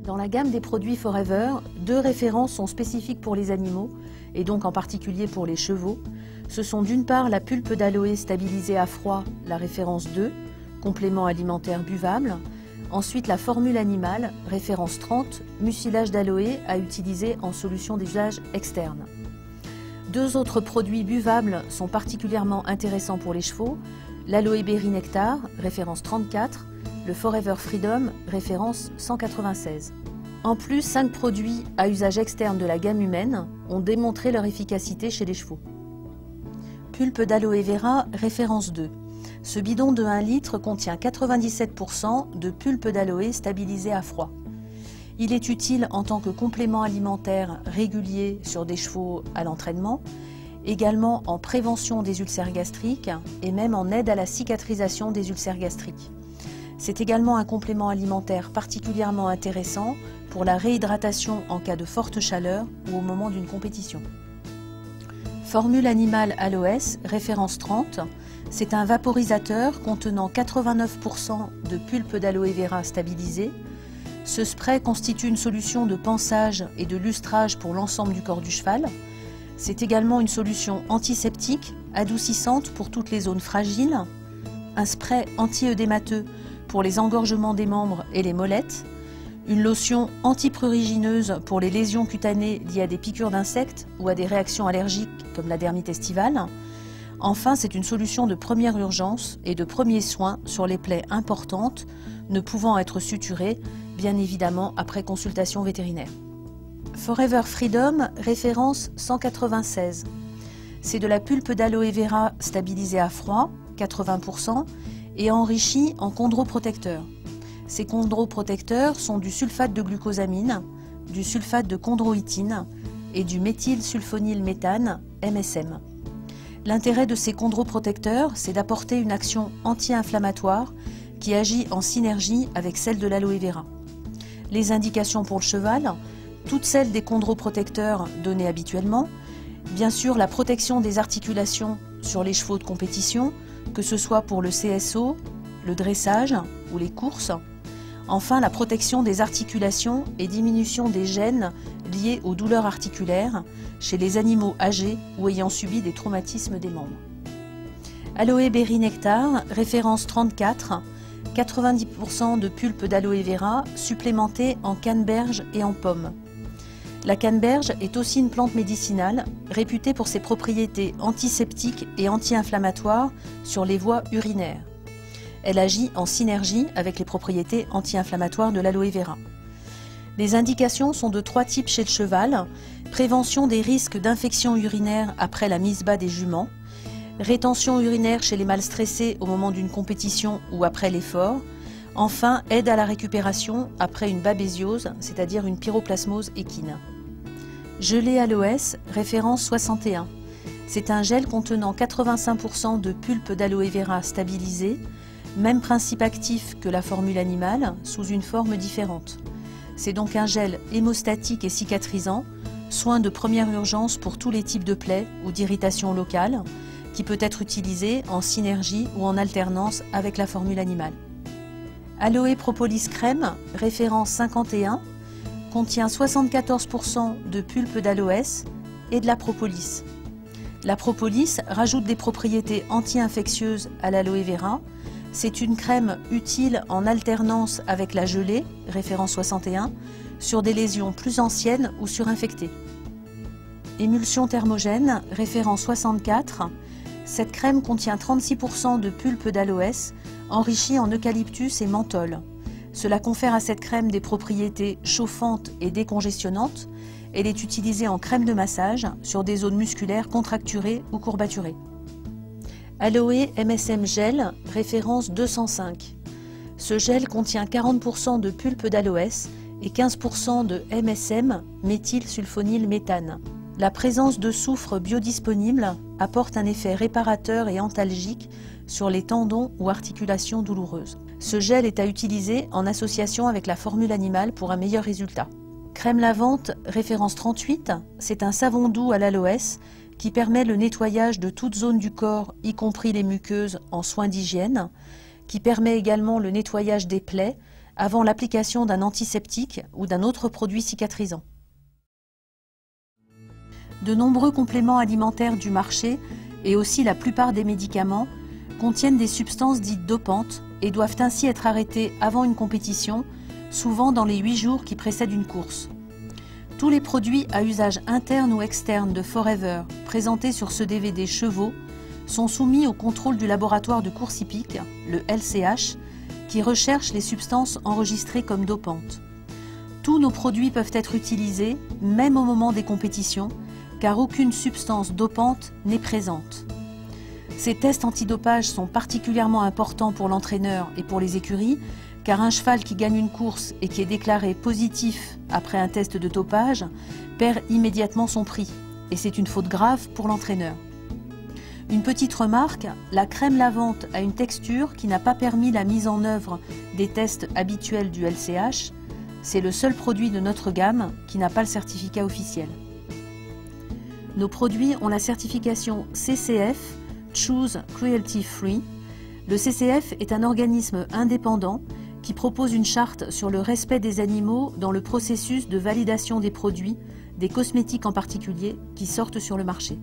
Dans la gamme des produits Forever, 2 références sont spécifiques pour les animaux, et donc en particulier pour les chevaux. Ce sont d'une part la pulpe d'aloe stabilisée à froid, la référence 2, complément alimentaire buvable. Ensuite la formule animale, référence 30, mucilage d'aloe à utiliser en solution d'usage externe. 2 autres produits buvables sont particulièrement intéressants pour les chevaux, l'Aloe Berry Nectar, référence 34, le Forever Freedom, référence 196. En plus, 5 produits à usage externe de la gamme humaine ont démontré leur efficacité chez les chevaux. Pulpe d'aloe vera, référence 2. Ce bidon de 1 litre contient 97% de pulpe d'aloe stabilisée à froid. Il est utile en tant que complément alimentaire régulier sur des chevaux à l'entraînement, également en prévention des ulcères gastriques et même en aide à la cicatrisation des ulcères gastriques. C'est également un complément alimentaire particulièrement intéressant pour la réhydratation en cas de forte chaleur ou au moment d'une compétition. Formule animale Aloes, référence 30, c'est un vaporisateur contenant 89% de pulpe d'aloe vera stabilisée. Ce spray constitue une solution de pansage et de lustrage pour l'ensemble du corps du cheval. C'est également une solution antiseptique, adoucissante pour toutes les zones fragiles, un spray anti-œdémateux pour les engorgements des membres et les molettes, une lotion antiprurigineuse pour les lésions cutanées liées à des piqûres d'insectes ou à des réactions allergiques comme la dermite estivale. Enfin, c'est une solution de première urgence et de premiers soins sur les plaies importantes, ne pouvant être suturées, bien évidemment après consultation vétérinaire. Forever Freedom, référence 196. C'est de la pulpe d'aloe vera stabilisée à froid, 80%, et enrichie en chondroprotecteurs. Ces chondroprotecteurs sont du sulfate de glucosamine, du sulfate de chondroïtine et du méthylsulfonylméthane, MSM. L'intérêt de ces chondroprotecteurs, c'est d'apporter une action anti-inflammatoire qui agit en synergie avec celle de l'aloe vera. Les indications pour le cheval, toutes celles des chondroprotecteurs donnés habituellement, bien sûr la protection des articulations sur les chevaux de compétition, que ce soit pour le CSO, le dressage ou les courses. Enfin, la protection des articulations et diminution des gènes liés aux douleurs articulaires chez les animaux âgés ou ayant subi des traumatismes des membres. Aloe Berry Nectar, référence 34, 90% de pulpe d'aloe vera supplémentée en canneberge et en pomme. La canneberge est aussi une plante médicinale réputée pour ses propriétés antiseptiques et anti-inflammatoires sur les voies urinaires. Elle agit en synergie avec les propriétés anti-inflammatoires de l'aloe vera. Les indications sont de 3 types chez le cheval: prévention des risques d'infection urinaire après la mise bas des juments, rétention urinaire chez les mâles stressés au moment d'une compétition ou après l'effort, enfin aide à la récupération après une babésiose, c'est-à-dire une pyroplasmose équine. Gelée Aloes, référence 61. C'est un gel contenant 85% de pulpe d'aloe vera stabilisée, même principe actif que la formule animale, sous une forme différente. C'est donc un gel hémostatique et cicatrisant, soin de première urgence pour tous les types de plaies ou d'irritations locales, qui peut être utilisé en synergie ou en alternance avec la formule animale. Aloe Propolis Crème, référence 51, contient 74% de pulpe d'aloès et de la propolis. La propolis rajoute des propriétés anti-infectieuses à l'aloe vera. C'est une crème utile en alternance avec la gelée, référence 61, sur des lésions plus anciennes ou surinfectées. Émulsion thermogène, référence 64. Cette crème contient 36% de pulpe d'aloès enrichie en eucalyptus et menthol. Cela confère à cette crème des propriétés chauffantes et décongestionnantes. Elle est utilisée en crème de massage sur des zones musculaires contracturées ou courbaturées. Aloe MSM Gel, référence 205. Ce gel contient 40% de pulpe d'aloès et 15% de MSM, méthylsulfonylméthane. La présence de soufre biodisponible apporte un effet réparateur et antalgique sur les tendons ou articulations douloureuses. Ce gel est à utiliser en association avec la formule animale pour un meilleur résultat. Crème lavante, référence 38, c'est un savon doux à l'aloès qui permet le nettoyage de toute zone du corps, y compris les muqueuses, en soins d'hygiène, qui permet également le nettoyage des plaies, avant l'application d'un antiseptique ou d'un autre produit cicatrisant. De nombreux compléments alimentaires du marché et aussi la plupart des médicaments contiennent des substances dites dopantes et doivent ainsi être arrêtés avant une compétition, souvent dans les 8 jours qui précèdent une course. Tous les produits à usage interne ou externe de Forever présentés sur ce DVD chevaux sont soumis au contrôle du laboratoire de course hippique, le LCH, qui recherche les substances enregistrées comme dopantes. Tous nos produits peuvent être utilisés, même au moment des compétitions, car aucune substance dopante n'est présente. Ces tests antidopage sont particulièrement importants pour l'entraîneur et pour les écuries, car un cheval qui gagne une course et qui est déclaré positif après un test de dopage perd immédiatement son prix, et c'est une faute grave pour l'entraîneur. Une petite remarque, la crème lavante a une texture qui n'a pas permis la mise en œuvre des tests habituels du LCH. C'est le seul produit de notre gamme qui n'a pas le certificat officiel. Nos produits ont la certification CCF, Choose Cruelty Free. Le CCF est un organisme indépendant qui propose une charte sur le respect des animaux dans le processus de validation des produits, des cosmétiques en particulier, qui sortent sur le marché.